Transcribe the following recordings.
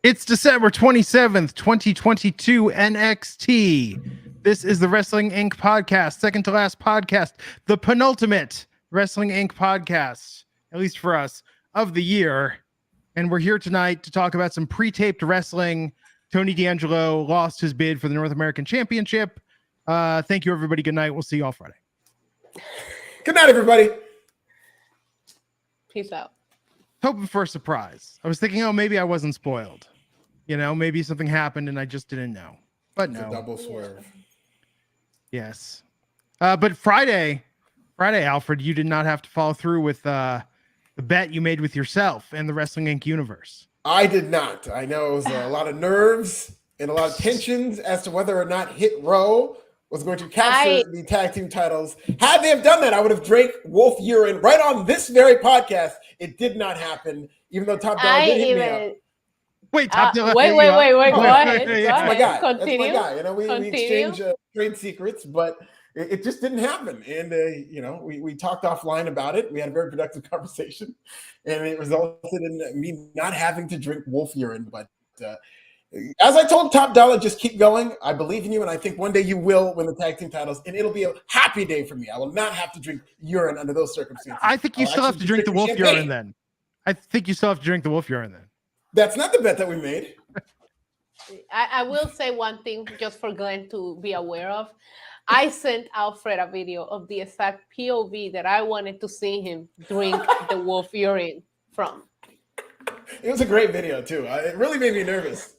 It's December 27th, 2022, NXT. This is the Wrestling Inc. podcast, second to last podcast, the penultimate Wrestling Inc. podcast, at least for us, of the year. And we're here tonight to talk about some pre-taped wrestling. Tony D'Angelo lost his bid for the North American Championship. Thank you, everybody. Good night. We'll see you all Friday. Good night, everybody. Peace out. Hoping for a surprise. I was thinking, oh, maybe I wasn't spoiled. You know, maybe something happened and I just didn't know. But no. It's a double swerve. Yes. But Friday, Alfred, you did not have to follow through with the bet you made with yourself and the Wrestling Inc. universe. I did not. I know it was a lot of nerves and a lot of tensions as to whether or not Hit Row was going to capture the tag team titles. Had they have done that, I would have drank wolf urine right on this very podcast. It did not happen, even though Top Dollar did hit me up. Wait, Top Dollar. Wait. Go ahead. That's my guy. Continue. That's my guy. You know, we exchange trade secrets, but it just didn't happen. And, you know, we talked offline about it. We had a very productive conversation, and it resulted in me not having to drink wolf urine. But as I told Top Dollar, just keep going. I believe in you, and I think one day you will win the tag team titles, and it'll be a happy day for me. I will not have to drink urine under those circumstances. I think you still have to drink the wolf urine then. I think you still have to drink the wolf urine then. That's not the bet that we made. I will say one thing just for Glenn to be aware of. I sent Alfred a video of the exact POV that I wanted to see him drink the wolf urine from. It was a great video too. It really made me nervous.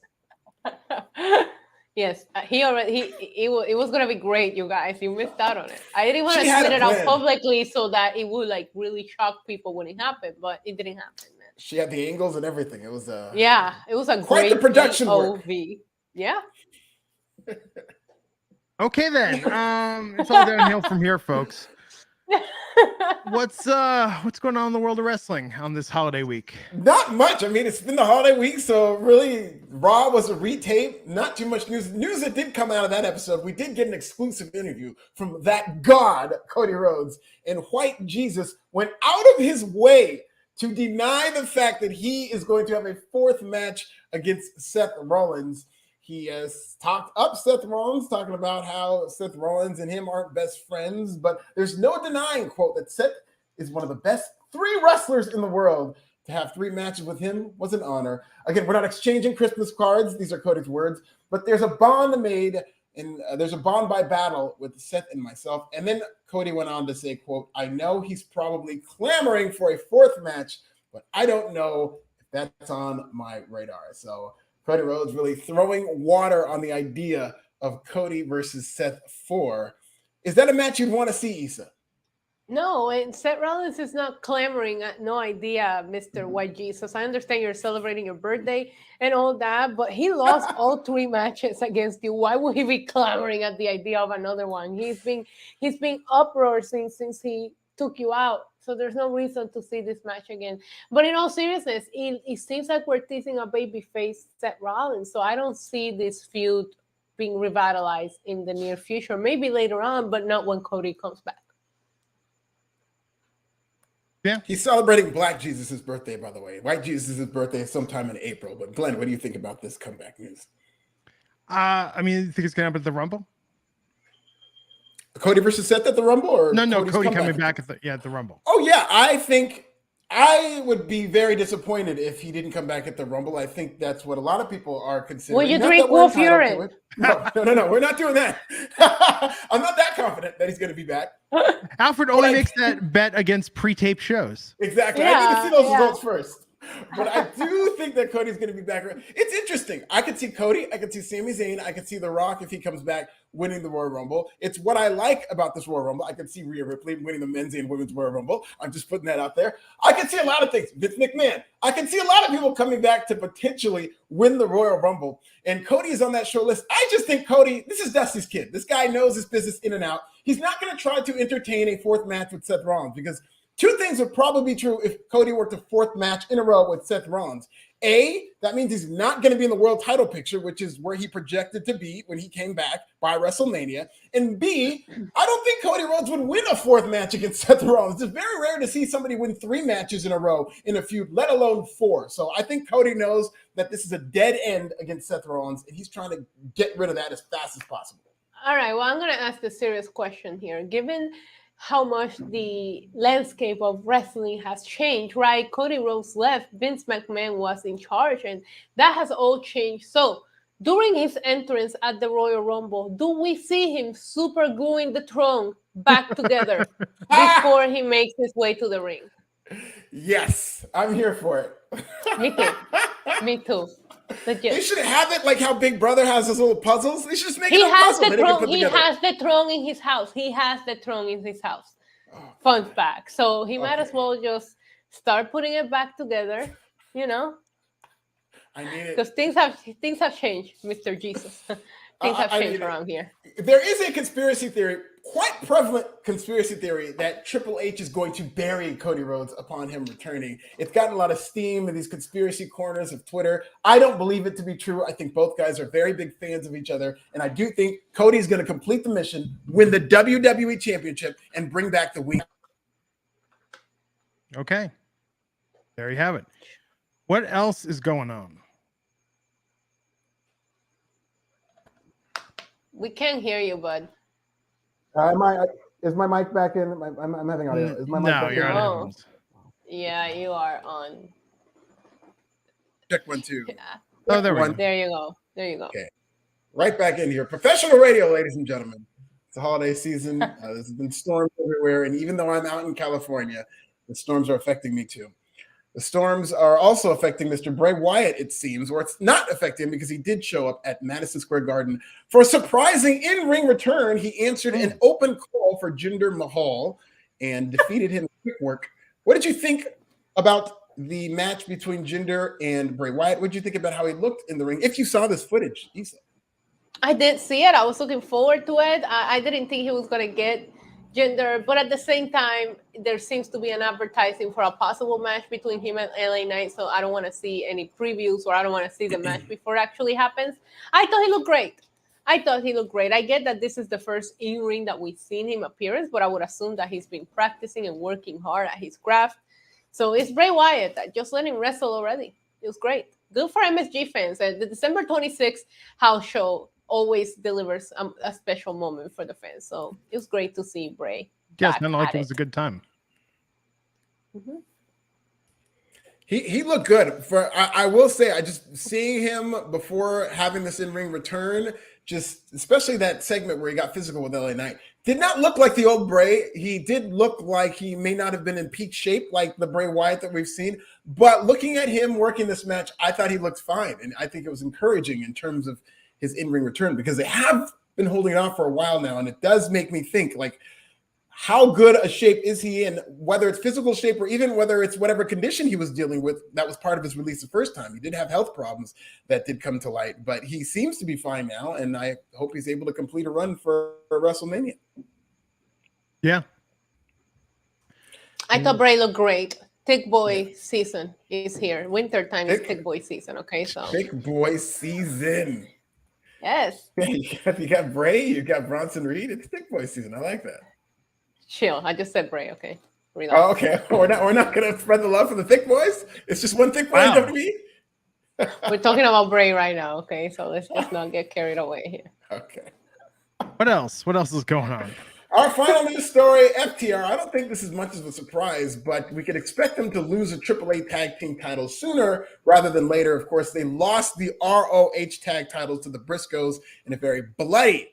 Yes, it was gonna be great, you guys. You missed out on it. I didn't want to spit it out publicly so that it would like really shock people when it happened, but it didn't happen. Man. She had the angles and everything. It was it was a quite great the production POV. work. Yeah. Okay then. It's all downhill from here, folks. What's going on in the world of wrestling on this holiday week? Not much. I mean, it's been the holiday week, so really Raw was a retape. Not too much news. News that did come out of that episode. We did get an exclusive interview from that god, Cody Rhodes, and White Jesus went out of his way to deny the fact that he is going to have a fourth match against Seth Rollins. He has talked up Seth Rollins, talking about how Seth Rollins and him aren't best friends, but there's no denying, quote, that Seth is one of the best three wrestlers in the world. To have three matches with him was an honor. Again, we're not exchanging Christmas cards. These are Cody's words, but there's a bond made and there's a bond by battle with Seth and myself. And then Cody went on to say, quote, I know he's probably clamoring for a fourth match, but I don't know if that's on my radar. So Cody Rhodes really throwing water on the idea of Cody versus Seth 4. Is that a match you'd want to see, Issa? No, and Seth Rollins is not clamoring. No idea, Mr. White Jesus. I understand you're celebrating your birthday and all that, but he lost all three matches against you. Why would he be clamoring at the idea of another one? He's been uproar since he took you out. So there's no reason to see this match again. But in all seriousness, it seems like we're teasing a babyface Seth Rollins. So I don't see this feud being revitalized in the near future. Maybe later on, but not when Cody comes back. Yeah, he's celebrating Black Jesus' birthday, by the way. White Jesus' birthday is sometime in April. But Glenn, what do you think about this comeback news? I mean, you think it's gonna happen at the Rumble? Cody versus Seth at the Rumble, or no, Cody coming back at the Rumble. Oh yeah, I think I would be very disappointed if he didn't come back at the Rumble. I think that's what a lot of people are considering. Will you drink wolf urine? No, we're not doing that. I'm not that confident that he's going to be back. Alfred only makes that bet against pre-taped shows. Exactly. Yeah, I need to see those results first. But I do think that Cody's going to be back. It's interesting. I could see Cody. I could see Sami Zayn. I could see The Rock if he comes back winning the Royal Rumble. It's what I like about this Royal Rumble. I could see Rhea Ripley winning the men's and women's Royal Rumble. I'm just putting that out there. I could see a lot of things. Vince McMahon. I can see a lot of people coming back to potentially win the Royal Rumble. And Cody is on that short list. I just think Cody, this is Dusty's kid. This guy knows his business in and out. He's not going to try to entertain a fourth match with Seth Rollins because two things would probably be true if Cody worked a fourth match in a row with Seth Rollins. A, that means he's not going to be in the world title picture, which is where he projected to be when he came back by WrestleMania. And B, I don't think Cody Rhodes would win a 4th match against Seth Rollins. It's very rare to see somebody win 3 matches in a row in a feud, let alone 4. So I think Cody knows that this is a dead end against Seth Rollins, and he's trying to get rid of that as fast as possible. All right, well, I'm going to ask the serious question here. Given how much the landscape of wrestling has changed, right? Cody Rhodes left, Vince McMahon was in charge, and that has all changed. So during his entrance at the Royal Rumble, do we see him super gluing the throne back together before he makes his way to the ring? Yes, I'm here for it. Me too. Me too. Legit. They should have it like how Big Brother has his little puzzles. They should just make he it a has puzzle. The throne, he has the throne in his house. He has the throne in his house. Fun fact. So he might as well just start putting it back together, you know? I need it. Because things have changed, Mr. Jesus. Things have changed around here. There is a conspiracy theory, quite prevalent conspiracy theory, that Triple H is going to bury Cody Rhodes upon him returning. It's gotten a lot of steam in these conspiracy corners of Twitter. I don't believe it to be true. I think both guys are very big fans of each other. And I do think Cody's going to complete the mission, win the WWE Championship, and bring back the WINC. Okay. There you have it. What else is going on? We can't hear you, bud. Is my mic back in? I'm having audio. Is my mic back you're in? on. Yeah, you are on. Check 1, 2. Yeah. Oh, there we go. There you go. There you go. Okay. Right back in here. Professional radio, ladies and gentlemen. It's the holiday season. There's been storms everywhere. And even though I'm out in California, the storms are affecting me too. The storms are also affecting Mr. Bray Wyatt, it seems, or it's not affecting him because he did show up at Madison Square Garden for a surprising in-ring return. He answered an open call for Jinder Mahal and defeated him quick work. What did you think about the match between Jinder and Bray Wyatt? What did you think about how he looked in the ring? If you saw this footage, Issa. I did see it. I was looking forward to it. I didn't think he was going to get Jinder, but at the same time, there seems to be an advertising for a possible match between him and LA Knight, so I don't want to see any previews, or I don't want to see the match before it actually happens. I thought he looked great. I get that this is the first in-ring that we've seen him appearance, but I would assume that he's been practicing and working hard at his craft. So it's Bray Wyatt. Just let him wrestle already. It was great. Good for MSG fans. And the December 26th house show always delivers a special moment for the fans. So it was great to see Bray. Yes, none like it was a good time. Mm-hmm. He looked good. I will say, I just seeing him before having this in-ring return, just especially that segment where he got physical with LA Knight, did not look like the old Bray. He did look like he may not have been in peak shape like the Bray Wyatt that we've seen. But looking at him working this match, I thought he looked fine. And I think it was encouraging in terms of his in-ring return, because they have been holding it off for a while now. And it does make me think, like, how good a shape is he in, whether it's physical shape or even whether it's whatever condition he was dealing with that was part of his release the first time. He did have health problems that did come to light, but he seems to be fine now, and I hope he's able to complete a run for WrestleMania. Yeah. I thought Bray looked great. Thick boy season is here. Winter time is thick boy season, okay? So thick boy season. Yes. You got Bray, you got Bronson Reed. It's thick boy season. I like that. Chill. I just said Bray. Okay. Relax. Oh, okay. We're not gonna spread the love for the thick boys. It's just one thick boy in WWE. We're talking about Bray right now. Okay, so let's just not get carried away here. Okay. What else? What else is going on? Our final news story, FTR. I don't think this is much of a surprise, but we could expect them to lose a AAA tag team title sooner rather than later. Of course, they lost the ROH tag titles to the Briscoes in a very bloody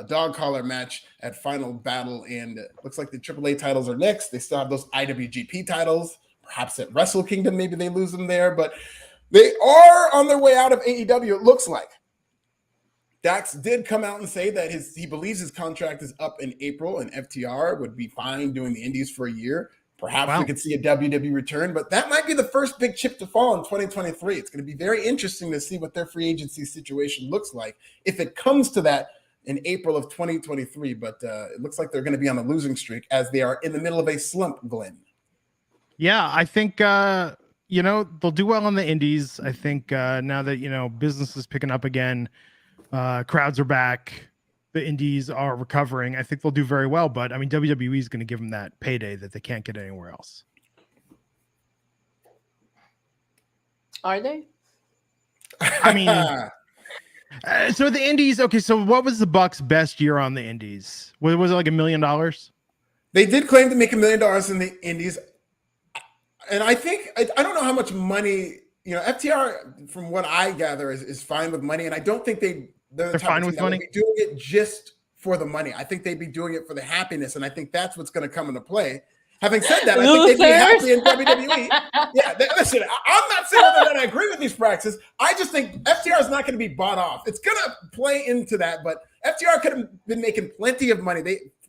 dog collar match at Final Battle, and it looks like the AAA titles are next. They still have those IWGP titles. Perhaps at Wrestle Kingdom, maybe they lose them there, but they are on their way out of AEW, it looks like. Dax did come out and say that he believes his contract is up in April, and FTR would be fine doing the indies for a year. Perhaps we could see a WWE return, but that might be the first big chip to fall in 2023. It's going to be very interesting to see what their free agency situation looks like if it comes to that in April of 2023. But it looks like they're going to be on a losing streak as they are in the middle of a slump, Glenn. Yeah, I think you know, they'll do well on the indies. I think now that, you know, business is picking up again, crowds are back, the indies are recovering. I think they'll do very well. But I mean, WWE is going to give them that payday that they can't get anywhere else. Are they? I mean, so the indies. Okay, so what was the Bucks' best year on the indies? Was it like $1 million? They did claim to make $1 million in the indies. And I think, I don't know how much money, you know, FTR, from what I gather, is fine with money. And I don't think they're fine with money. Be doing it just for the money. I think they'd be doing it for the happiness. And I think that's what's going to come into play. Having said that, I think they'd be happy in WWE. Yeah, listen, I'm not saying that I agree with these practices. I just think FTR is not going to be bought off. It's going to play into that, but FTR could have been making plenty of money.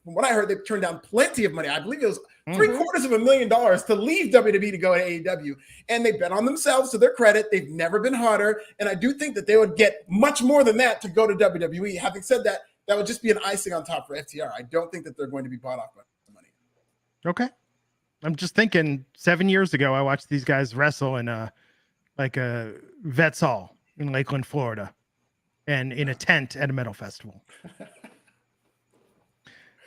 From what I heard, they've turned down plenty of money. I believe it was $750,000 to leave WWE to go to AEW. And they bet on themselves, to their credit. They've never been hotter. And I do think that they would get much more than that to go to WWE. Having said that, that would just be an icing on top for FTR. I don't think that they're going to be bought off by money. Okay. I'm just thinking 7 years ago, I watched these guys wrestle in a Vets Hall in Lakeland, Florida, and in a tent at a metal festival.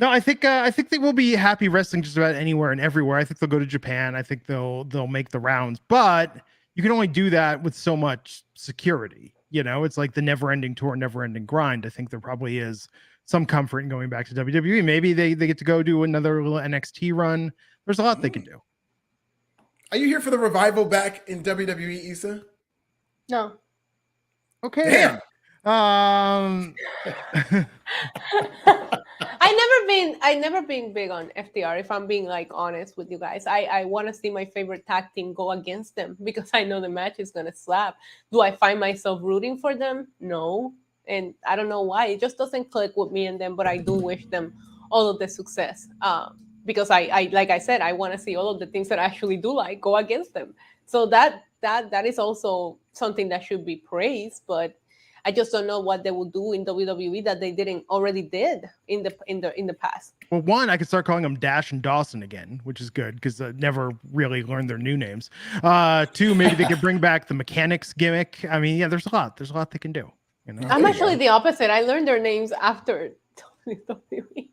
No, I think they will be happy wrestling just about anywhere and everywhere. I think they'll go to Japan. I think they'll make the rounds, but you can only do that with so much security. You know, it's like the never-ending tour, never-ending grind. I think there probably is some comfort in going back to WWE. Maybe they get to go do another little NXT run. There's a lot they can do. Are you here for the revival back in WWE, Issa? No. Okay. Damn. I never been big on FTR, if I'm being like honest with you guys. I want to see my favorite tag team go against them because I know the match is gonna slap. Do I find myself rooting for them? No. And I don't know why. It just doesn't click with me and them, but I do wish them all of the success. Because I like I said, I want to see all of the things that I actually do like go against them. So that is also something that should be praised, but I just don't know what they will do in WWE that they didn't already did in the past. Well, one, I could start calling them Dash and Dawson again, which is good because I never really learned their new names. Two, maybe they could bring back the mechanics gimmick. I mean, yeah, there's a lot they can do. You know? I'm actually the opposite. I learned their names after WWE.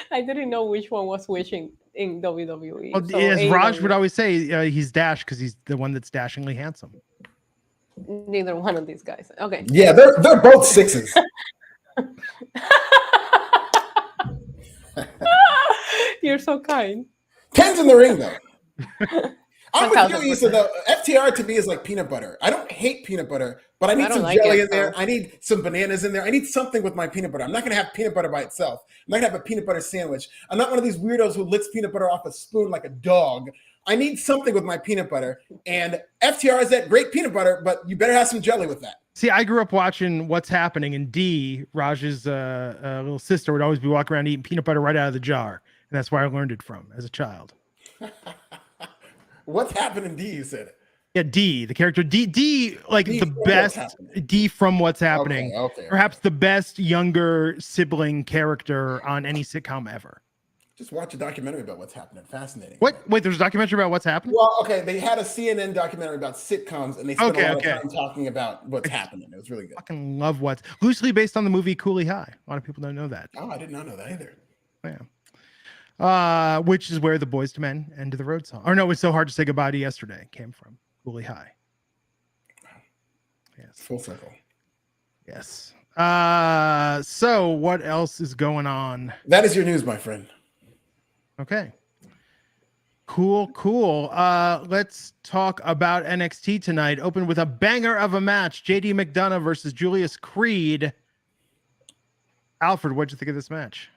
I didn't know which one was which in WWE. Well, so as Raj would always say, he's Dash because he's the one that's dashingly handsome. Neither one of these guys. Okay. Yeah, they're both sixes. You're so kind. 10's in the ring, though. I'm with you, Issa, though. FTR to me is like peanut butter. I don't hate peanut butter, but I need some jelly in there. I need some bananas in there. I need something with my peanut butter. I'm not going to have peanut butter by itself. I'm not going to have a peanut butter sandwich. I'm not one of these weirdos who licks peanut butter off a spoon like a dog. I need something with my peanut butter. And FTR is that great peanut butter, but you better have some jelly with that. See, I grew up watching What's Happening, and Dee, Raj's little sister, would always be walking around eating peanut butter right out of the jar. And that's where I learned it from as a child. What's Happening, D, you said it. Yeah, D, the character D, like D the best D from What's Happening. Okay. Perhaps the best younger sibling character on any sitcom ever. Just watch a documentary about What's Happening. Fascinating. What? Wait, there's a documentary about What's Happening? Well, okay, they had a CNN documentary about sitcoms, and they spent a lot of time talking about what's happening. It was really good. I fucking love What's loosely based on the movie Cooley High. A lot of people don't know that. Oh, I did not know that either. Yeah. Which is where the Boys to Men End of the Road song. Or no, it's so hard to say goodbye to yesterday. Came from Cooley High. Yes. Full circle. Yes. So what else is going on? That is your news, my friend. Okay. Cool. Let's talk about NXT tonight. Open with a banger of a match. JD McDonough versus Julius Creed. Alfred, what'd you think of this match?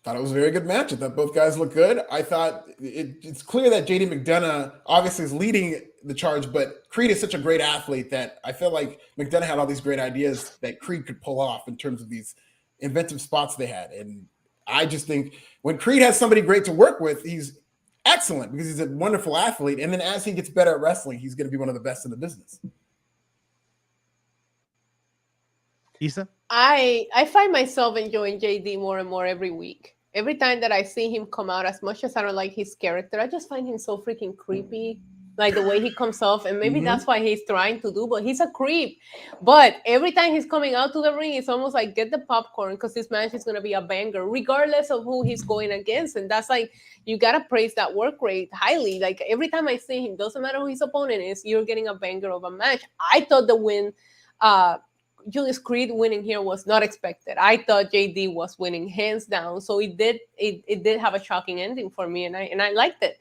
Thought it was a very good match. I thought both guys looked good. I thought it's clear that JD McDonough obviously is leading the charge, but Creed is such a great athlete that I feel like McDonough had all these great ideas that Creed could pull off in terms of these inventive spots they had. And I just think when Creed has somebody great to work with, he's excellent because he's a wonderful athlete. And then as he gets better at wrestling, he's going to be one of the best in the business. Issa? I find myself enjoying JD more and more every week. Every time that I see him come out, as much as I don't like his character, I just find him so freaking creepy. like the way he comes off, and maybe that's why he's trying to do, but he's a creep. But every time he's coming out to the ring, it's almost like get the popcorn, because this match is going to be a banger regardless of who he's going against. And that's like, you got to praise that work rate highly. Like every time I see him, doesn't matter who his opponent is, you're getting a banger of a match. I thought the win, Julius Creed winning here was not expected. I thought JD was winning hands down, so it did have a shocking ending for me, and I liked it.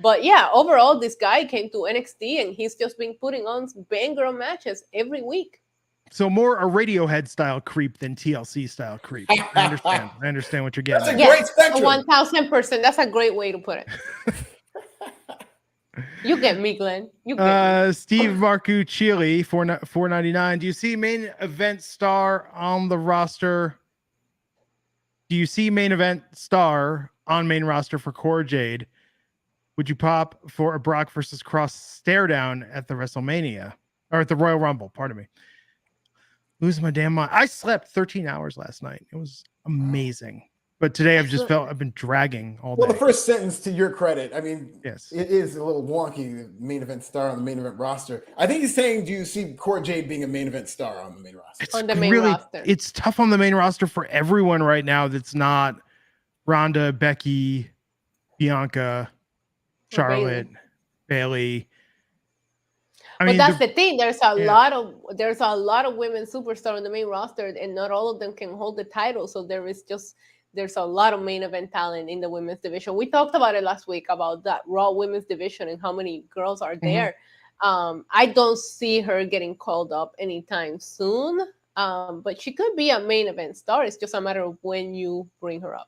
But yeah, overall, this guy came to NXT and he's just been putting on banger matches every week. So more a Radiohead style creep than TLC style creep. I understand what you're getting. That's a great spectrum. 1000%. That's a great way to put it. You get me, Glenn. You get me. Steve Marcucci, $4.99. Do you see main event star on the roster? Do you see main event star on main roster for Cora Jade? Would you pop for a Brock versus Cross stare down at the WrestleMania or at the Royal Rumble? Pardon me. Lose my damn mind. I slept 13 hours last night. It was amazing. But today I've been dragging all day. Well, the first sentence, to your credit, I mean, yes, it is a little wonky, the main event star on the main event roster. I think he's saying, do you see Cora Jade being a main event star on the main roster? On the main roster. It's tough on the main roster for everyone right now that's not Ronda, Becky, Bianca, Charlotte, Bailey. I mean, that's the thing. There's a lot of women superstars on the main roster, and not all of them can hold the title. So there's a lot of main event talent in the women's division. We talked about it last week about that Raw women's division and how many girls are there. I don't see her getting called up anytime soon, but she could be a main event star. It's just a matter of when you bring her up.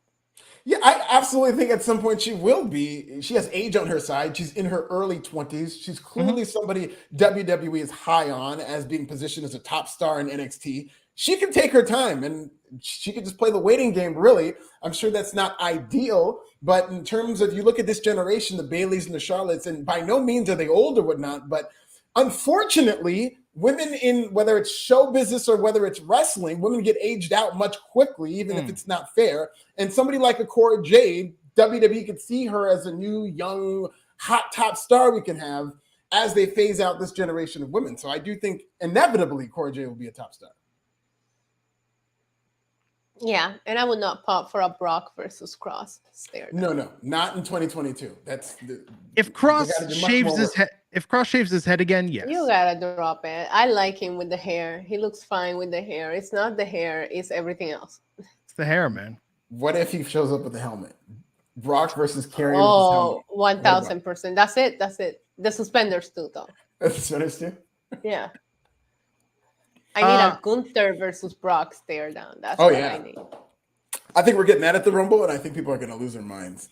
Yeah, I absolutely think at some point she will be. She has age on her side. She's in her early 20s. She's clearly somebody WWE is high on as being positioned as a top star in NXT. She can take her time and she can just play the waiting game, really. I'm sure that's not ideal, but in terms of, you look at this generation, the Baileys and the Charlottes, and by no means are they old or whatnot, but unfortunately, women in, whether it's show business or whether it's wrestling, women get aged out much quickly, even if it's not fair. And somebody like a Cora Jade, WWE could see her as a new, young, hot top star we can have as they phase out this generation of women. So I do think inevitably Cora Jade will be a top star. Yeah, and I would not pop for a Brock versus Cross stare down. No, not in 2022. If Cross shaves his head. If Cross shaves his head again, yes. You gotta drop it. I like him with the hair. He looks fine with the hair. It's not the hair, it's everything else. It's the hair, man. What if he shows up with the helmet? Brock versus Carrie. Oh, 1000%. That's it. The suspenders too, though. The suspenders too? Yeah. I need a Gunther versus Brock stare down. That's what I need. I think we're getting that at the Rumble, and I think people are going to lose their minds.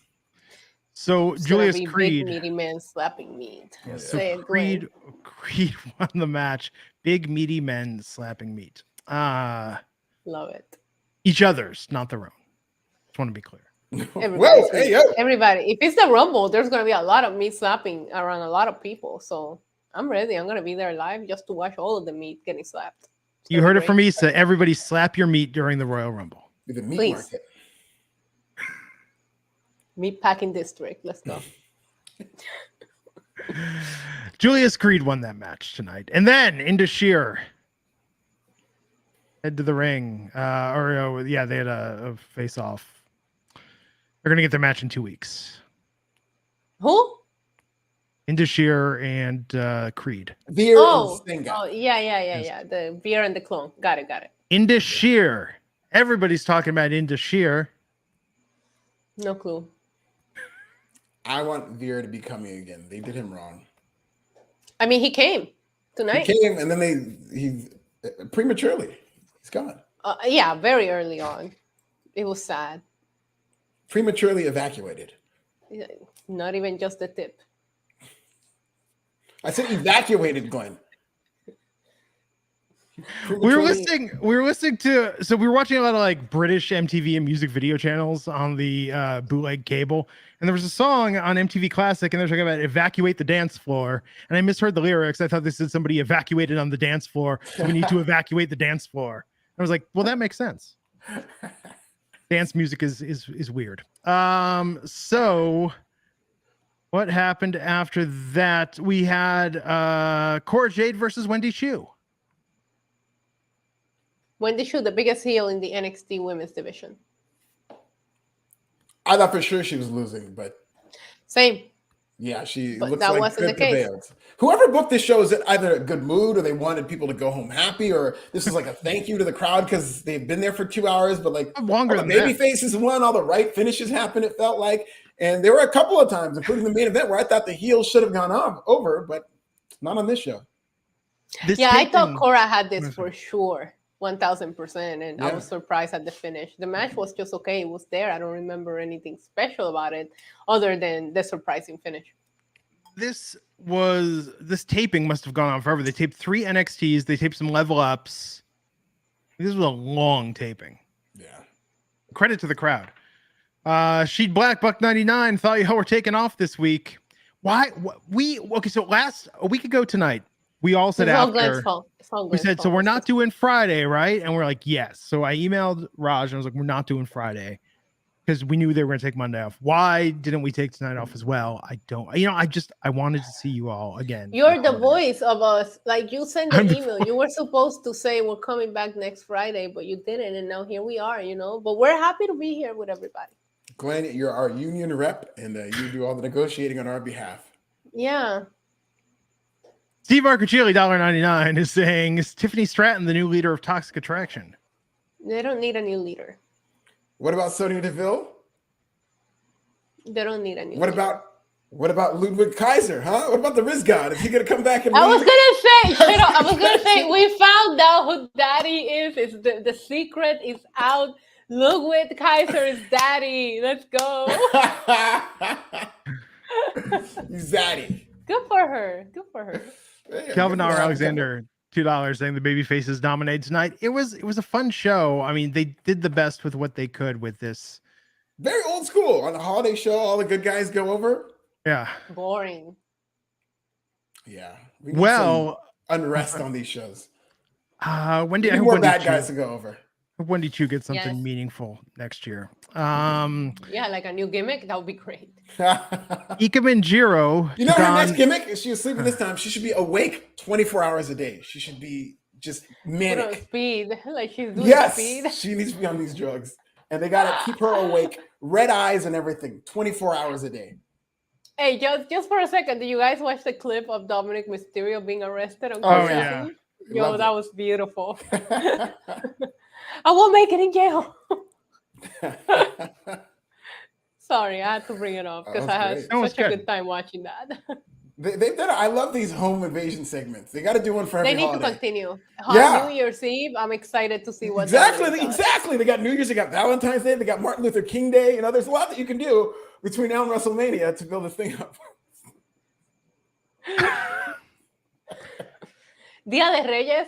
So it's Julius Creed, big meaty man slapping meat. Yeah, so Creed won the match. Big meaty men slapping meat. Love it. Each other's, not their own. Just want to be clear. Everybody. If it's the Rumble, there's going to be a lot of meat slapping around a lot of people. So I'm ready. I'm going to be there live just to watch all of the meat getting slapped. You heard it from Issa. Everybody slap your meat during the Royal Rumble. The meat Please. Market. Meat packing district. Let's go. Julius Creed won that match tonight. And then into Sheer. Head to the ring. They had a face-off. They're going to get their match in 2 weeks. Who? Into Sheer and Creed. Veer and Sting. Yeah. The Veer and the clone. Got it. Into Sheer. Everybody's talking about Into Sheer. No clue. I want Veer to be coming again. They did him wrong. I mean, he came tonight. He came, and then he prematurely. He's gone. Yeah, very early on. It was sad. Prematurely evacuated. Not even just the tip. I said evacuated, Glenn. We were listening to, so we were watching a lot of like British MTV and music video channels on the bootleg cable, and there was a song on MTV Classic, and they're talking about evacuate the dance floor, and I misheard the lyrics. I thought they said somebody evacuated on the dance floor, so we need to evacuate the dance floor. I was like, well, that makes sense. Dance music is weird. So What happened after that? We had Cora Jade versus Wendy Chu. Wendy Chu, the biggest heel in the NXT women's division. I thought for sure she was losing, but same. Yeah, she but looks that like wasn't good the case. prevailed. Whoever booked this show is in either a good mood or they wanted people to go home happy, or this is like a thank you to the crowd because they've been there for 2 hours. But like longer all the than baby that. faces won, all the right finishes happened. It felt like, and there were a couple of times, including the main event, where I thought the heels should have gone over, but not on this show. I thought Cora had this for sure. 1000%, and I was surprised at the finish. The match was just okay. It was there. I don't remember anything special about it other than the surprising finish. This taping must have gone on forever. They taped 3 NXTs. They taped some level ups. This was a long taping. Yeah. Credit to the crowd. Sheed Black Buck 99 thought y'all were taking off this week. Why? So a week ago tonight, we all said after. We said, so we're not doing Friday, right? And we're like, yes. So I emailed Raj and I was like, we're not doing Friday because we knew they were going to take Monday off. Why didn't we take tonight off as well? I don't, I wanted to see you all again. You're the voice of us. Like you sent an email. You were supposed to say we're coming back next Friday, but you didn't. And now here we are, But we're happy to be here with everybody. Glenn, you're our union rep and you do all the negotiating on our behalf. Yeah. Steve Arcachilli, $1.99, is saying, is Tiffany Stratton the new leader of Toxic Attraction? They don't need a new leader. What about Sonya Deville? They don't need a new leader. What about Ludwig Kaiser, huh? What about the Riz God? Is he going to come back and I was going to say, we found out who Daddy is. It's the secret is out. Ludwig Kaiser is Daddy. Let's go. Zaddy. Good for her. Kelvin R. Alexander, $2, saying the baby faces dominated tonight. It was a fun show. I mean, they did the best with what they could with this. Very old school. On the holiday show, all the good guys go over. Yeah. Boring. Yeah. We need some unrest on these shows. Wendy, I hope more bad guys to go over. Wendy Chu gets something meaningful next year. Like a new gimmick. That would be great. Ika Minjiro. Her next gimmick is she was sleeping this time. She should be awake 24 hours a day. She should be just manic. Put on speed. Like she's doing speed. She needs to be on these drugs. And they got to keep her awake, red eyes and everything, 24 hours a day. Hey, just for a second, did you guys watch the clip of Dominik Mysterio being arrested on yeah. Yo, that was beautiful. I won't make it in jail. Sorry, I had to bring it up because I had such a good time watching that. They've done. I love these home invasion segments. They got to do one for every holiday. They need to continue. New Year's Eve. I'm excited to see what. Exactly. They got New Year's. They got Valentine's Day. They got Martin Luther King Day. There's a lot that you can do between now and WrestleMania to build this thing up. Dia de Reyes.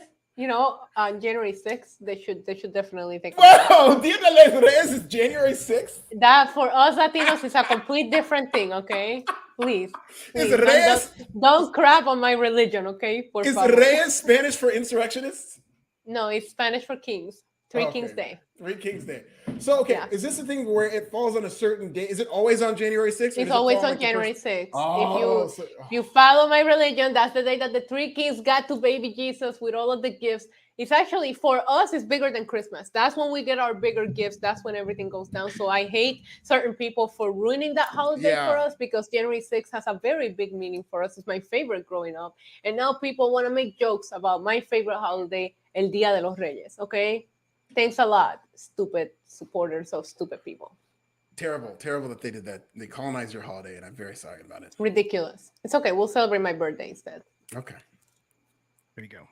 On January 6th, they should definitely take. Wow, Dia de Reyes is January 6th. That for us Latinos is a complete different thing. Okay, please. Don't crap on my religion. Okay, is Reyes Spanish for insurrectionists? No, it's Spanish for kings. Kings Day. 3 Kings Day. So, is this the thing where it falls on a certain day? Is it always on January 6th? It's always on January 6th. If you follow my religion, that's the day that the 3 kings got to baby Jesus with all of the gifts. It's actually, for us, it's bigger than Christmas. That's when we get our bigger gifts. That's when everything goes down. So I hate certain people for ruining that holiday for us because January 6th has a very big meaning for us. It's my favorite growing up. And now people want to make jokes about my favorite holiday, El Día de los Reyes, okay? Thanks a lot, stupid supporters of stupid people. Terrible that they did that. They colonized your holiday, and I'm very sorry about it. Ridiculous. It's okay. We'll celebrate my birthday instead. Okay. There you go.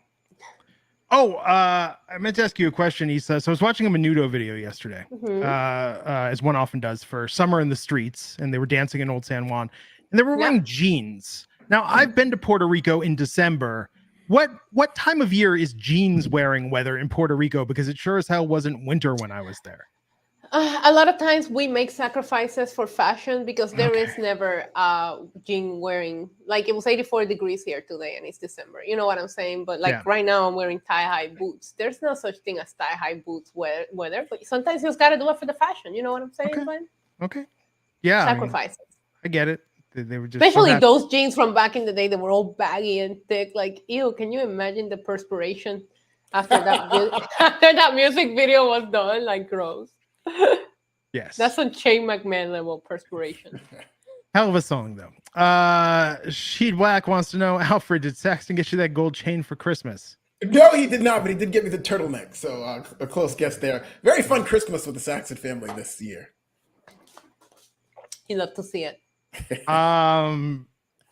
Oh, I meant to ask you a question, Issa. So I was watching a Menudo video yesterday, as one often does, for Summer in the Streets, and they were dancing in Old San Juan, and they were wearing jeans. Now, I've been to Puerto Rico in December. What time of year is jeans wearing weather in Puerto Rico? Because it sure as hell wasn't winter when I was there. A lot of times we make sacrifices for fashion because there is never jean wearing. Like it was 84 degrees here today and it's December. You know what I'm saying? But right now I'm wearing thigh-high boots. There's no such thing as thigh-high boots weather, but sometimes you just got to do it for the fashion. You know what I'm saying, Glenn? Okay. Yeah. Sacrifices. I get it. They were just so Especially happy. those jeans from back in the day that were all baggy and thick. Like, ew, can you imagine the perspiration after that music video was done? Like, gross. Yes. That's on Shane McMahon level perspiration. Hell of a song, though. Sheed Black wants to know, Alfred, did Saxton get you that gold chain for Christmas? No, he did not, but he did get me the turtleneck. So a close guess there. Very fun Christmas with the Saxon family this year. You love to see it.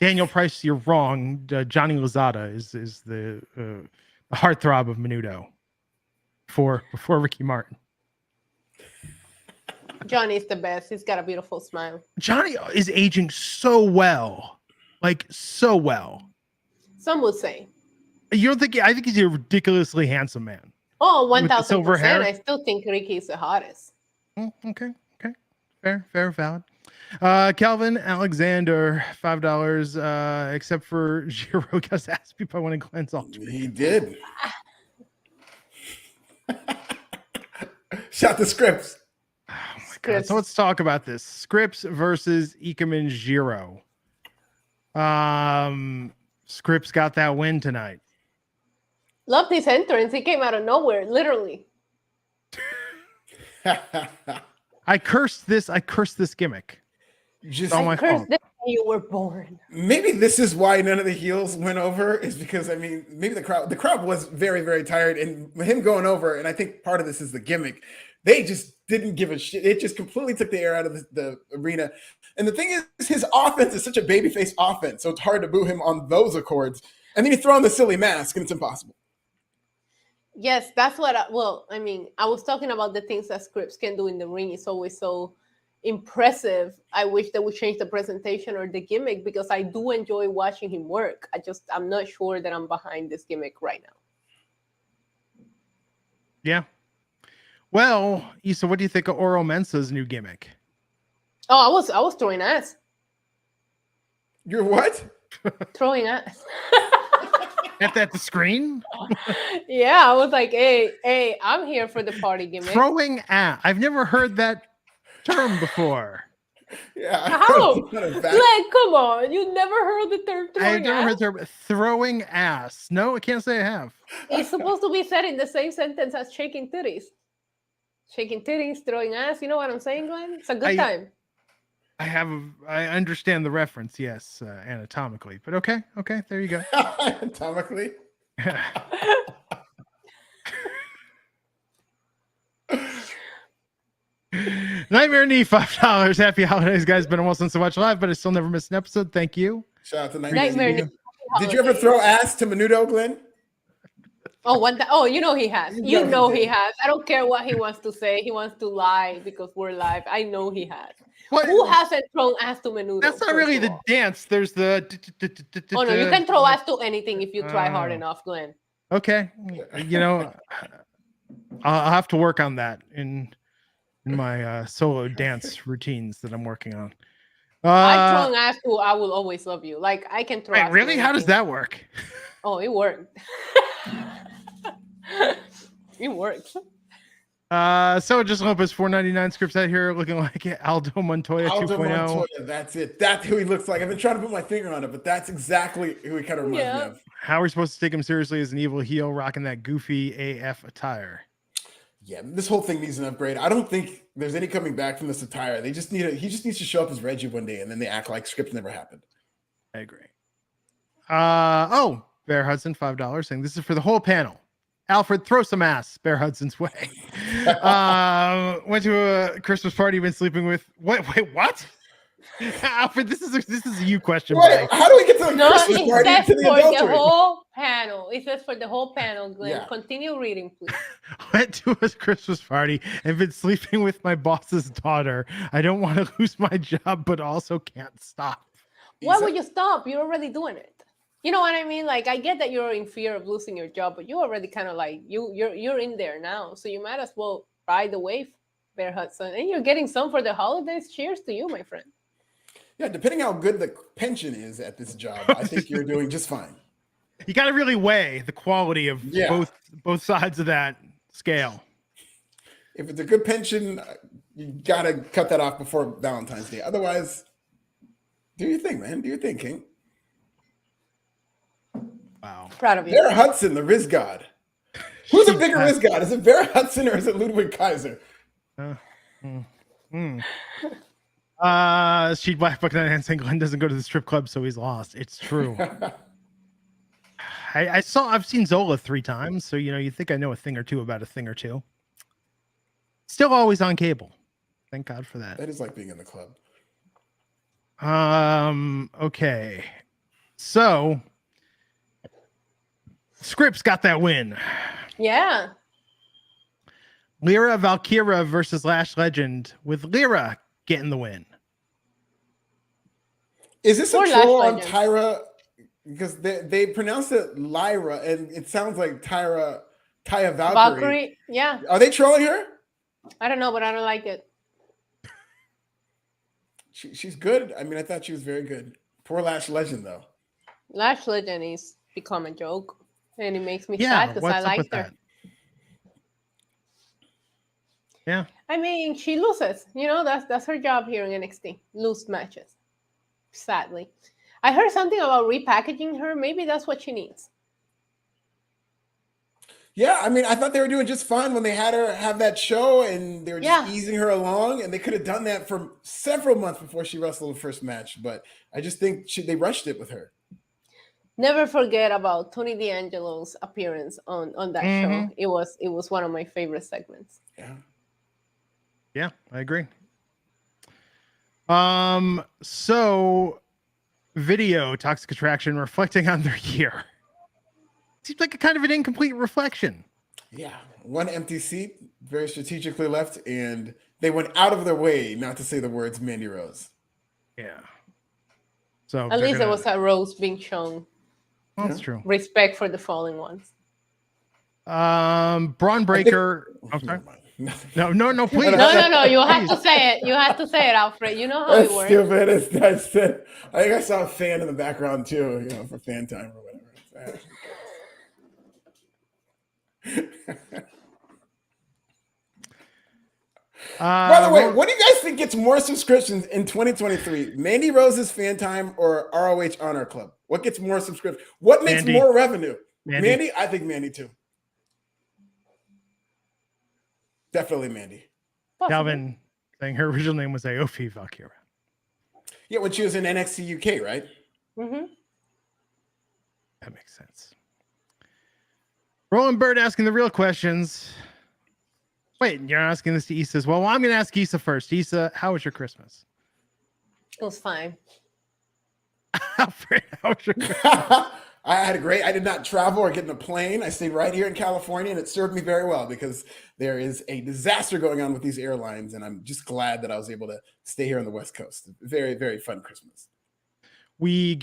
Daniel Price, you're wrong. Johnny Lozada is the heartthrob of Menudo before Ricky Martin. Johnny's the best. He's got a beautiful smile. Johnny is aging so well, like so well. Some would say. You don't think? I think he's a ridiculously handsome man. Oh, With the silver 1,000%. hair? I still think Ricky's the hottest. Okay, fair, valid. Calvin Alexander, $5. Except for Giro, just asked me if I wanted Glenn's alter. He did. Shot the scripts. Oh my God. So let's talk about this. Scripps versus Ikemen Jiro. Scripps got that win tonight. Love his entrance. He came out of nowhere, literally. I cursed this gimmick. Just Oh my Cursed fault. the day you were born. maybe this is why none of the heels went over, is because I mean maybe the crowd was very, very tired, and him going over, and I think part of this is the gimmick. They just didn't give a shit. It just completely took the air out of the arena. And the thing is, his offense is such a babyface offense, so it's hard to boo him on those accords. And then you throw on the silly mask, and it's impossible. Yes, that's what I was talking about the things that Scripps can do in the ring. It's always so impressive. I wish they would change the presentation or the gimmick, because I do enjoy watching him work. I'm not sure that I'm behind this gimmick right now. Yeah. Well, Issa, what do you think of Oro Mensa's new gimmick? Oh, I was throwing ass. You're what? Throwing ass. At the screen? Yeah, I was like, hey, I'm here for the party gimmick. Throwing ass. I've never heard that term before. Yeah. How? Glenn, come on. You never heard the term throwing I've never ass? heard the term throwing ass. No, I can't say I have. It's supposed to be said in the same sentence as shaking titties. Shaking titties, throwing ass. You know what I'm saying, Glenn? It's a good time. I understand the reference, yes, anatomically. But okay, there you go. Anatomically. Nightmare Knee, $5. Happy holidays, guys. Been a while since I watched live, but I still never missed an episode. Thank you. Shout out to Nightmare Knee. Did you ever throw ass to Menudo, Glenn? Oh, you know he has. You know he has. I don't care what he wants to say. He wants to lie because we're live. I know he has. What? Who hasn't thrown ass to Menudo? That's not really the dance. There's the. Oh no, you can throw ass to anything if you try hard enough, Glenn. Okay, you know, I'll have to work on that in my solo dance routines that I'm working on. I've thrown ass to I Will Always Love You. Like, I can throw Wait, ass really? to How does anything. that work? Oh, it worked. It worked. So just Lopez, $4.99. Scripts out here looking like Aldo Montoya 2.0. Montoya, that's it. That's who he looks like. I've been trying to put my finger on it, but that's exactly who he kind of reminds me of. How are we supposed to take him seriously as an evil heel rocking that goofy AF attire? Yeah, this whole thing needs an upgrade. I don't think there's any coming back from this attire. He just needs to show up as Reggie one day, and then they act like Scripts never happened. I agree. Bear Hudson, $5, saying this is for the whole panel. Alfred, throw some ass Bear Hudson's way. Went to a Christmas party, been sleeping with wait, what? Alfred, this is a you question. Wait, how do we get to the Christmas it party says to the for adultery? the whole panel. It says for the whole panel, Glenn. Yeah. Continue reading, please. Went to a Christmas party and been sleeping with my boss's daughter. I don't want to lose my job, but also can't stop. Why would you stop? You're already doing it. You know what I mean? Like, I get that you're in fear of losing your job, but you already kind of like you're in there now, so you might as well ride the wave, Bear Hudson. And you're getting some for the holidays. Cheers to you, my friend. Yeah, depending how good the pension is at this job, I think you're doing just fine. You got to really weigh the quality of both sides of that scale. If it's a good pension, you got to cut that off before Valentine's Day. Otherwise, Do your thing, man. Do your thing, King. Wow. Proud of you. Vera Hudson, the Riz God. Who's a bigger Riz God? Is it Vera Hudson or is it Ludwig Kaiser? She'd black book and saying Glenn doesn't go to the strip club, so he's lost. It's true. I've seen Zola 3 times, so you think I know a thing or two about a thing or two. Still always on cable. Thank God for that. That is like being in the club. Okay. So Scripps got that win. Yeah. Lyra Valkyra versus Lash Legend, with Lyra getting the win. Is this Or a troll Lash on Legend. Tyra? Because they pronounce it Lyra, and it sounds like Taya Valkyrie. Valkyrie. Yeah. Are they trolling her? I don't know, but I don't like it. She's good. I mean, I thought she was very good. Poor Lash Legend, though. Lash Legend is become a joke, and it makes me sad because I liked her. Yeah. I mean, she loses. That's her job here in NXT. Lose matches. Sadly. I heard something about repackaging her. Maybe that's what she needs. Yeah, I mean, I thought they were doing just fine when they had her have that show, and they were just easing her along, and they could have done that for several months before she wrestled the first match. But I just think they rushed it with her. Never forget about Tony D'Angelo's appearance on that show. It was one of my favorite segments. Yeah, I agree. So video Toxic Attraction reflecting on their year. Seems like a kind of an incomplete reflection. Yeah, one empty seat, very strategically left, and they went out of their way not to say the words Mandy Rose. Yeah. So at least there was a rose being shown. That's true. Respect for the fallen ones. Braun Breaker. I'm sorry. No, please. No. You have to say it. You have to say it, Alfred. You know how it works. Stupid. That's it. I think I saw a fan in the background too, for fan time or whatever. By the way, what do you guys think gets more subscriptions in 2023? Mandy Rose's fan time or ROH Honor Club? What gets more subscriptions? What makes more revenue? Mandy? I think Mandy too. Definitely Mandy. Calvin saying her original name was Aofi Valkyra. Yeah, when she was in NXT UK, right? Mm-hmm. That makes sense. Roland Bird asking the real questions. Wait, you're asking this to Issa as well? Well, I'm going to ask Issa first. Issa, how was your Christmas? It was fine. Alfred, how was your Christmas? I had a great. I did not travel or get in a plane. I stayed right here in California, and it served me very well because there is a disaster going on with these airlines, and I'm just glad that I was able to stay here on the West Coast. Very, very fun Christmas. We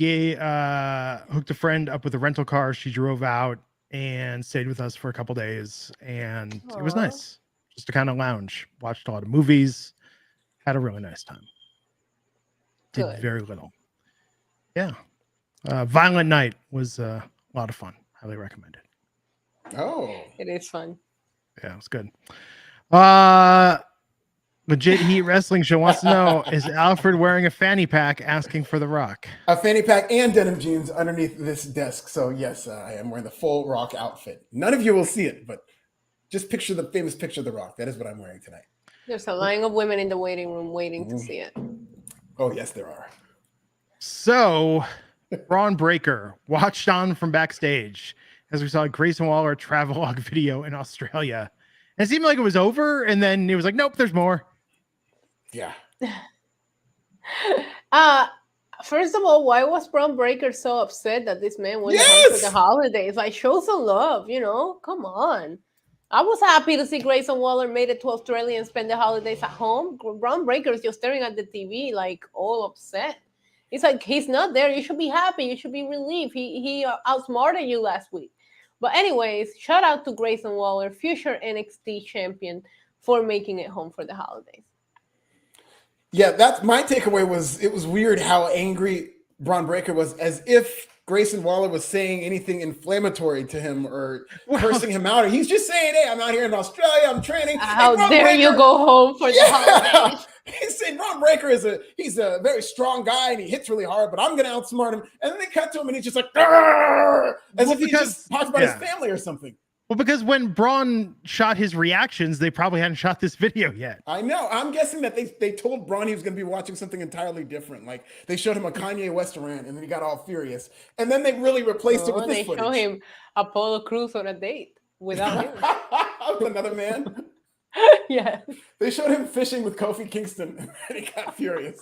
hooked a friend up with a rental car. She drove out and stayed with us for a couple days, and It was nice just to kind of lounge. Watched a lot of movies, had a really nice time. Did very little. Yeah. Violent Night was a lot of fun. Highly recommend it. Oh, it is fun. Yeah, it was good. Legit Heat Wrestling Show wants to know, is Alfred wearing a fanny pack asking for the Rock? A fanny pack and denim jeans underneath this desk. So yes, I am wearing the full Rock outfit. None of you will see it, but just picture the famous picture of the Rock. That is what I'm wearing tonight. There's a line of women in the waiting room waiting to see it. Oh yes, there are. So Braun Breaker watched on from backstage as we saw Grayson Waller travelogue video in Australia. And it seemed like it was over, and then it was like, nope, there's more. Yeah. First of all, why was Braun Breaker so upset that this man went home for the holidays? Like, show some love, Come on. I was happy to see Grayson Waller made it to Australia and spend the holidays at home. Braun Breaker is just staring at the TV, like, all upset. It's like, he's not there. You should be happy. You should be relieved. He outsmarted you last week. But anyways, shout out to Grayson Waller, future NXT champion, for making it home for the holidays. Yeah, that's my takeaway. It was weird how angry Braun Breaker was, as if Grayson Waller was saying anything inflammatory to him or cursing him out. He's just saying, hey, I'm out here in Australia, I'm training. How dare you go home for the holidays? He's saying Ron Breaker he's a very strong guy and he hits really hard, but I'm going to outsmart him. And then they cut to him and he's just like, as if he just talked about his family or something. Well, because when Braun shot his reactions, they probably hadn't shot this video yet. I know. I'm guessing that they told Braun he was going to be watching something entirely different. Like they showed him a Kanye West rant and then he got all furious. And then they really replaced it with this footage. They show him Apollo Crews on a date without him. With another man? Yeah. They showed him fishing with Kofi Kingston and he got furious.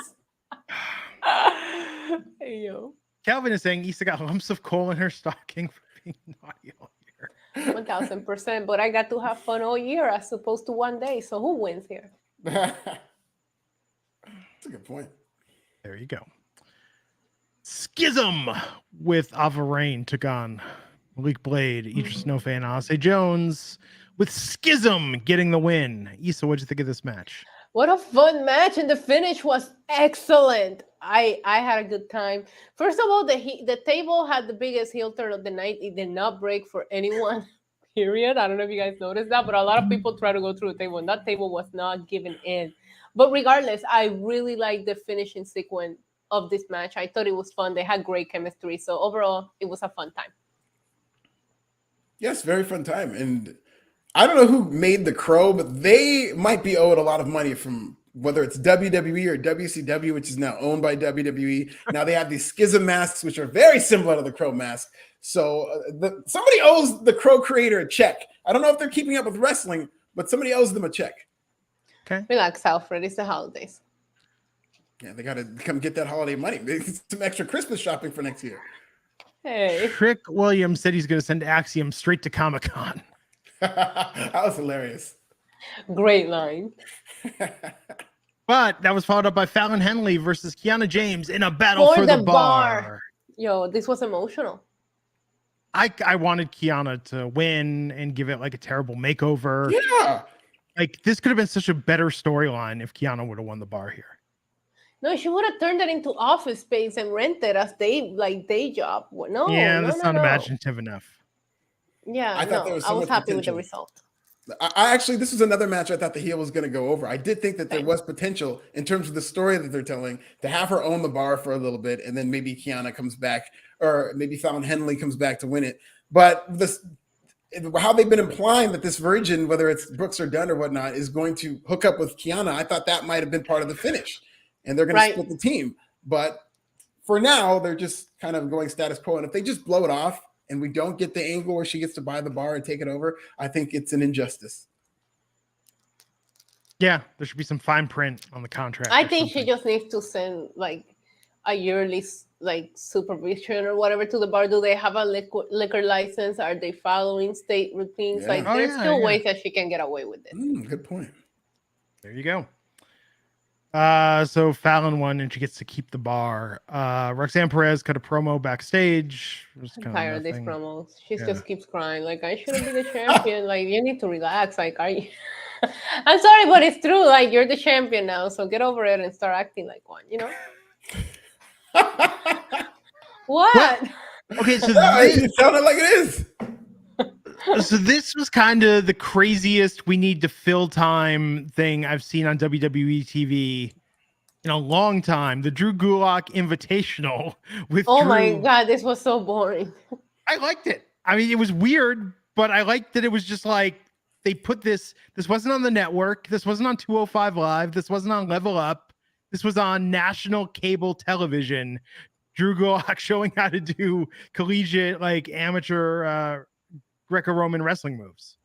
Hey, yo. Calvin is saying Issa got lumps of coal in her stocking for being naughty all year. 1000%, but I got to have fun all year as opposed to one day. So who wins here? That's a good point. There you go. Schism with Ava Rain took on Malik Blade, Idris Nofe, and Ase Jones, with Schism getting the win. Issa, what'd you think of this match? What a fun match, and the finish was excellent. I had a good time. First of all, the table had the biggest heel turn of the night. It did not break for anyone, period. I don't know if you guys noticed that, but a lot of people try to go through the table, and that table was not giving in. But regardless, I really liked the finishing sequence of this match. I thought it was fun. They had great chemistry. So overall, it was a fun time. Yes, very fun time. And I don't know who made the crow, but they might be owed a lot of money from whether it's WWE or WCW, which is now owned by WWE. Now they have these Schism masks, which are very similar to the crow mask. So somebody owes the crow creator a check. I don't know if they're keeping up with wrestling, but somebody owes them a check. Okay. Relax, Alfred. It's the holidays. Yeah, they got to come get that holiday money. Some extra Christmas shopping for next year. Hey. Trick Williams said he's going to send Axiom straight to Comic-Con. That was hilarious. Great line. But that was followed up by Fallon Henley versus Kiana James in a battle for the bar. Yo, this was emotional. I wanted Kiana to win and give it like a terrible makeover. Yeah. Like this could have been such a better storyline if Kiana would have won the bar here. No, she would have turned it into office space and rented as day job. No, that's not imaginative enough. Yeah, I thought there was so I was much happy potential. with the result. I actually, this was another match I thought the heel was going to go over. I did think that there was potential in terms of the story that they're telling to have her own the bar for a little bit, and then maybe Kiana comes back, or maybe Fallon Henley comes back to win it. But how they've been implying that this virgin, whether it's Brooks or Dunn or whatnot, is going to hook up with Kiana, I thought that might have been part of the finish, and they're going to split the team. But for now, they're just kind of going status quo, and if they just blow it off, and we don't get the angle where she gets to buy the bar and take it over, I think it's an injustice. Yeah, there should be some fine print on the contract. I think she just needs to send like a yearly supervision or whatever to the bar. Do they have a liquor license? Are they following state routines? Yeah. There's still ways that she can get away with this. Good point. There you go. So Fallon won and she gets to keep the bar. Roxanne Perez cut a promo backstage. I'm tired of these promos. She just keeps crying. Like, I shouldn't be the champion. Like, you need to relax. Like, are you? I'm sorry, but it's true. Like, you're the champion now. So get over it and start acting like one, you know? What? Okay, so it sounded like it is. So this was kind of the craziest we need to fill time thing I've seen on WWE TV in a long time. The Drew Gulak Invitational with Drew. My God, this was so boring. I liked it. I mean, it was weird, but I liked that it was just like they put this wasn't on the network. This wasn't on 205 Live. This wasn't on Level Up. This was on national cable television. Drew Gulak showing how to do collegiate, like amateur Greco-Roman wrestling moves.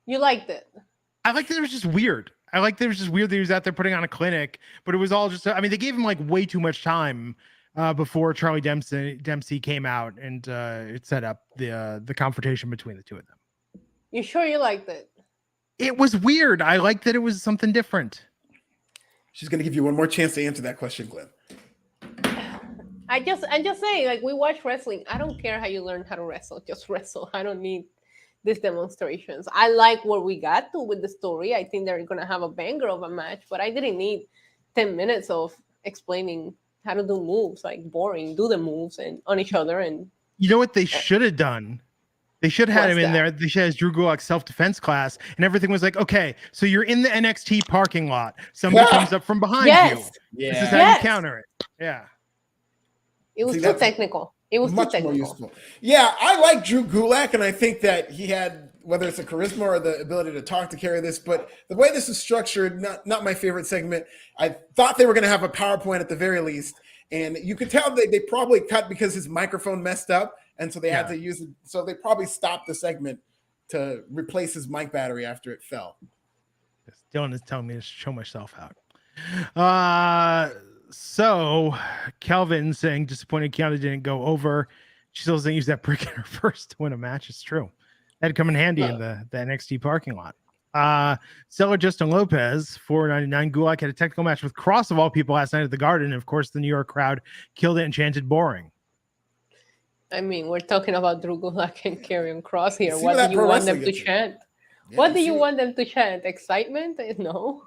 You liked it? I liked that it was just weird. I liked that it was just weird that he was out there putting on a clinic, but it was all just, I mean, they gave him like way too much time before Charlie Dempsey came out and it set up the confrontation between the two of them. You sure you liked it? It was weird. I liked that it was something different. She's going to give you one more chance to answer that question, Glenn. I just say, like, we watch wrestling. I don't care how you learn how to wrestle. Just wrestle. I don't need these demonstrations. I like where we got to with the story. I think they're going to have a banger of a match, but I didn't need 10 minutes of explaining how to do moves. Like, boring. Do the moves and on each other. And you know what they should have done? They should have had What's him in that? there. They should have Drew Gulak's self-defense class, and everything was like, okay, so you're in the NXT parking lot. Somebody comes up from behind you. Yeah. This is how you counter it. Yeah. It was See, too that's technical. It was much too more technical. useful. Yeah, I like Drew Gulak, and I think that he had, whether it's the charisma or the ability to talk to carry this, but the way this is structured, not my favorite segment. I thought they were going to have a PowerPoint at the very least, and you could tell they probably cut because his microphone messed up, and so they had to use it. So they probably stopped the segment to replace his mic battery after it fell. Dylan is telling me to show myself out. So Calvin saying disappointed Kiana didn't go over. She still doesn't use that brick in her first to win a match. It's true. That'd come in handy in the NXT parking lot. Seller Justin Lopez, $4.99. Gulak had a technical match with Cross of all people last night at the Garden. And of course, the New York crowd killed it and chanted boring. I mean, we're talking about Drew Gulak and Karrion Kross here. See What that do you pro want them wrestling to gets chant? Yeah, What do you want them to chant? Excitement? No.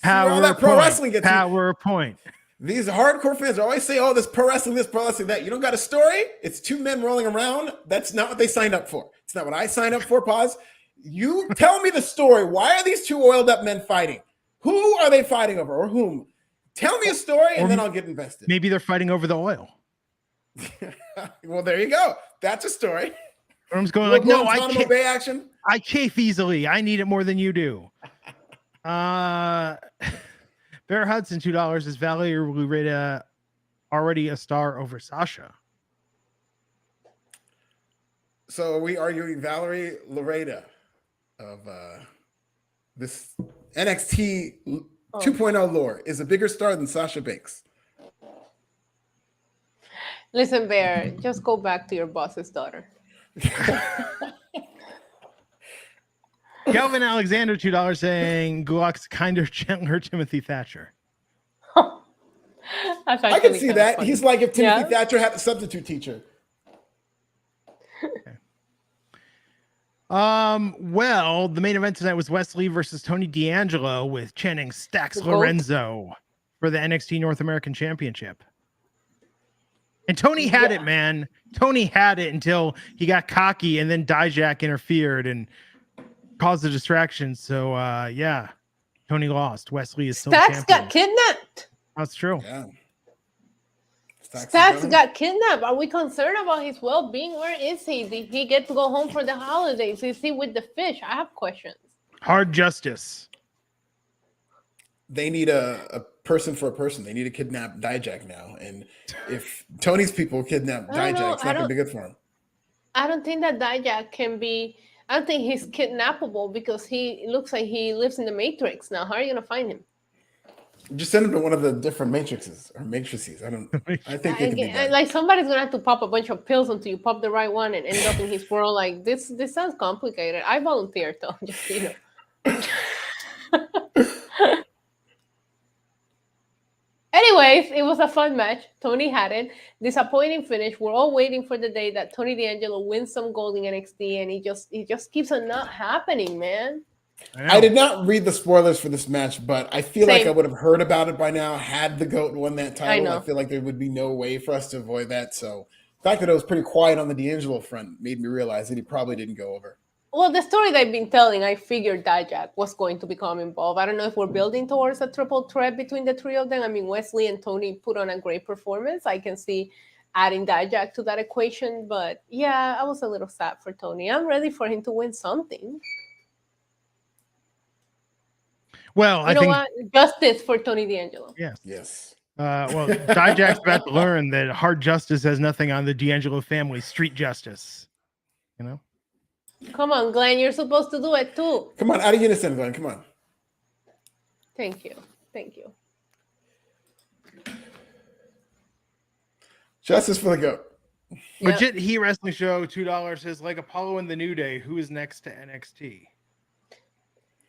all that pro wrestling gets you. PowerPoint. These hardcore fans always say, oh, this pro wrestling, that. You don't got a story? It's two men rolling around. That's not what they signed up for. It's not what I signed up for. Pause. You tell me the story. Why are these two oiled up men fighting? Who are they fighting over, or whom? Tell me a story, and then I'll get invested. Maybe they're fighting over the oil. Well, there you go. That's a story. I'm going like, no, Bay action. I chafe easily. I need it more than you do. Bear Hudson, $2. Is Valerie Lureta already a star over Sasha? So are we arguing Valerie Lureta of this NXT 2.0 lore is a bigger star than Sasha Banks? Listen, Bear, just go back to your boss's daughter. Kelvin Alexander, $2, saying Gulak's kinder, gentler Timothy Thatcher. I can see that. Funny. He's like if Timothy Thatcher had a substitute teacher. Okay. Well, the main event tonight was Wesley versus Tony D'Angelo with chanting Stax Lorenzo for the NXT North American Championship. And Tony had it, man. Tony had it until he got cocky, and then Dijak interfered and caused a distraction. So, Tony lost. Wesley is still Stax got kidnapped. That's true. Yeah. Stax got kidnapped. Are we concerned about his well-being? Where is he? Did he get to go home for the holidays? Is he with the fish? I have questions. Hard justice. They need a person for a person. They need to kidnap Dijak now. And if Tony's people kidnap Dijak, it's not going to be good for him. I don't think that Dijak can be... I don't think he's kidnappable because it looks like he lives in the Matrix now. How are you going to find him? Just send him to one of the different matrices. I think it can be done. Like somebody's going to have to pop a bunch of pills until you pop the right one and end up in his world. Like this sounds complicated. I volunteer, though. Just, you know. Anyways, it was a fun match. Tony had it. Disappointing finish. We're all waiting for the day that Tony D'Angelo wins some gold in NXT, and it just keeps on not happening, man. I did not read the spoilers for this match, but I feel like I would have heard about it by now had the GOAT won that title. I feel like there would be no way for us to avoid that. So the fact that it was pretty quiet on the D'Angelo front made me realize that he probably didn't go over. Well, the story they've been telling, I figured Dijak was going to become involved. I don't know if we're building towards a triple threat between the three of them. I mean, Wesley and Tony put on a great performance. I can see adding Dijak to that equation. But yeah, I was a little sad for Tony. I'm ready for him to win something. Well, I think what? Justice for Tony D'Angelo. Yes. Well, Dijak's about to learn that hard justice has nothing on the D'Angelo family. Street justice, you know. Come on, Glenn. You're supposed to do it too. Come on, out of unison, Glenn. Come on. Thank you. Justice for the GOAT. Legit Heat Wrestling Show, $2 says like Apollo and the New Day. Who is next to NXT?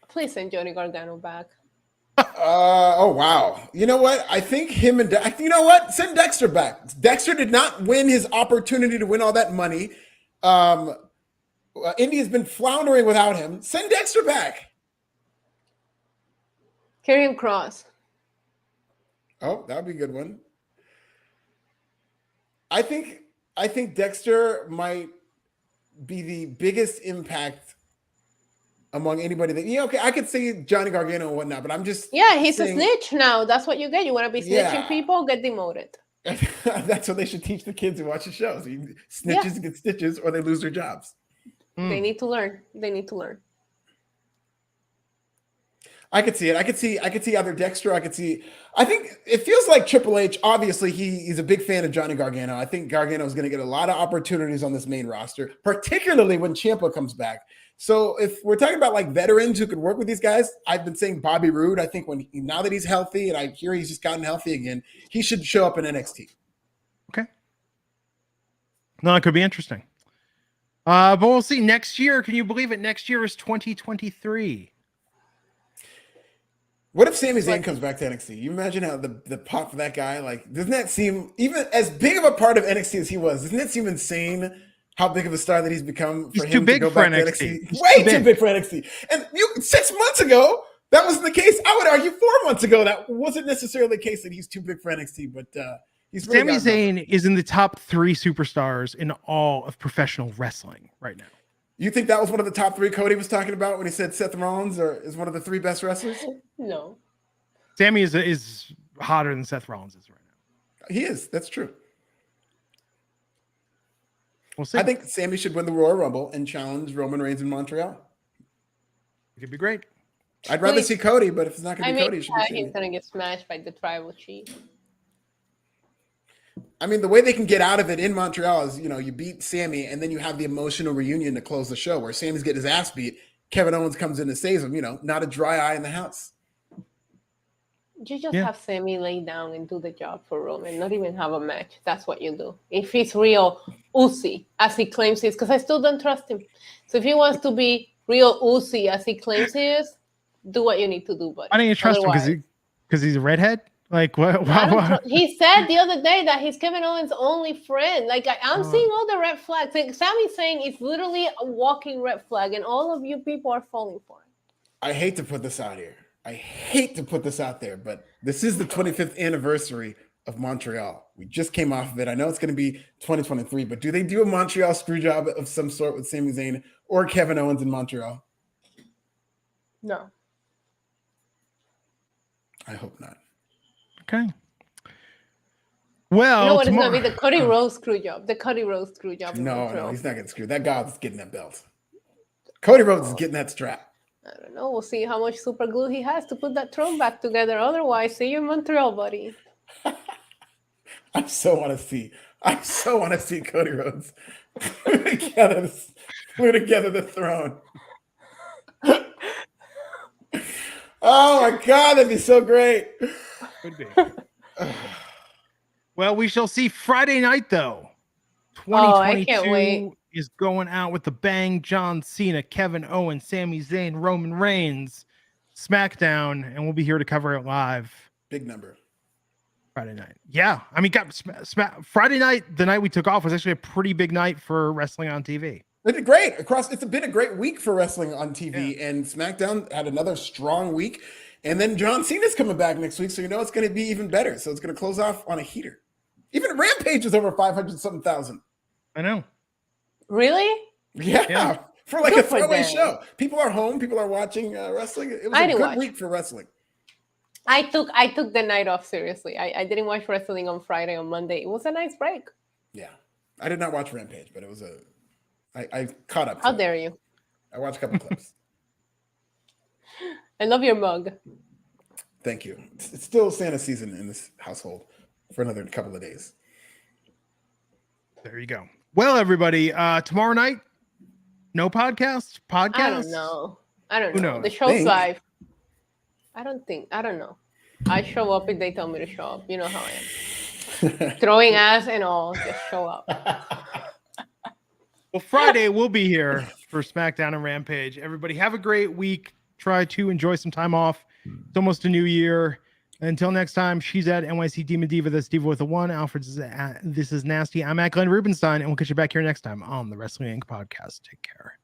Please send Johnny Gargano back. Oh wow! You know what? I think him and you know what? Send Dexter back. Dexter did not win his opportunity to win all that money. Indy has been floundering without him. Send Dexter back. Karrion Kross. Oh, that would be a good one. I think Dexter might be the biggest impact among anybody that, okay, I could say Johnny Gargano and whatnot, but I'm just he's saying, a snitch now. That's what you get. You want to be snitching Yeah. people, get demoted. That's what they should teach the kids who watch the shows. Snitches get stitches or they lose their jobs. They need to learn. They need to learn. I could see it. I could see either Dexter. I think it feels like Triple H, obviously he's a big fan of Johnny Gargano. I think Gargano is going to get a lot of opportunities on this main roster, particularly when Ciampa comes back. So if we're talking about like veterans who could work with these guys, I've been saying Bobby Roode. I think now that he's healthy, and I hear he's just gotten healthy again, he should show up in NXT. Okay. No, it could be interesting. But we'll see next year. Can you believe it? Next year is 2023. What if Sami Zayn comes back to NXT? You imagine how the pop for that guy, like, doesn't that seem, even as big of a part of NXT as he was, doesn't that seem insane how big of a star that he's become for him to go back to NXT? Way too big for NXT. And 6 months ago, that wasn't the case. I would argue 4 months ago, that wasn't necessarily the case that he's too big for NXT, but he's really Sami Zayn is in the top 3 superstars in all of professional wrestling right now. You think that was one of the top 3 Cody was talking about when he said Seth Rollins is one of the 3 best wrestlers? No. Sammy is hotter than Seth Rollins is right now. He is. That's true. We'll see. I think Sammy should win the Royal Rumble and challenge Roman Reigns in Montreal. It could be great. I'd rather see Cody, but if it's not going to be Cody, it should be Sammy. He's going to get smashed by the Tribal Chief. I mean, the way they can get out of it in Montreal is, you beat Sammy and then you have the emotional reunion to close the show where Sammy's getting his ass beat. Kevin Owens comes in and saves him, not a dry eye in the house. You just have Sammy lay down and do the job for Roman, not even have a match. That's what you do. If he's real Uzi, as he claims he is, because I still don't trust him. So if he wants to be real Uzi, as he claims he is, do what you need to do, buddy. Why don't you trust him? Because he's a redhead? Like, what? He said the other day that he's Kevin Owens' only friend. Like, I'm seeing all the red flags. Like, Sammy's saying it's literally a walking red flag, and all of you people are falling for it. I hate to put this out here. But this is the 25th anniversary of Montreal. We just came off of it. I know it's going to be 2023, but do they do a Montreal screw job of some sort with Sami Zayn or Kevin Owens in Montreal? No. I hope not. Okay. Well, you know what? It's going to be the Cody Rhodes screw job. The Cody Rhodes screw job. No, he's not getting screwed. That guy's getting that belt. Cody Rhodes is getting that strap. I don't know. We'll see how much super glue he has to put that throne back together. Otherwise, see you in Montreal, buddy. I so want to see Cody Rhodes glue together the throne. Oh my God, that'd be so great. Could be. Well, we shall see Friday night though. 2022 I can't wait. Is going out with the bang. John Cena, Kevin Owens, Sami Zayn, Roman Reigns, SmackDown, and we'll be here to cover it live. Big number. Friday night. Yeah. I mean, Friday night, the night we took off, was actually a pretty big night for wrestling on TV. They did great. It's been a great week for wrestling on TV, and SmackDown had another strong week. And then John Cena's coming back next week, so it's going to be even better. So it's going to close off on a heater. Even Rampage is over 500-something thousand. I know. Really? Yeah. For like a throwaway show. People are home. People are watching wrestling. It was a good week for wrestling. I took the night off seriously. I didn't watch wrestling on Friday, on Monday. It was a nice break. Yeah. I did not watch Rampage, but it was I caught up. How dare you? I watched a couple clips. I love your mug. Thank you. It's still Santa season in this household for another couple of days. There you go. Well, everybody, tomorrow night, no podcast? I don't know. Who knows? The show's live. I don't know. I show up if they tell me to show up. You know how I am. Throwing ass and all, just show up. Well, Friday we'll be here for SmackDown and Rampage. Everybody have a great week. Try to enjoy some time off. It's almost a new year. Until next time, she's at NYC Demon Diva. That's Diva with a 1. Alfred's This is Nasty. I'm at Glenn Rubenstein, and we'll catch you back here next time on the Wrestling Inc. podcast. Take care.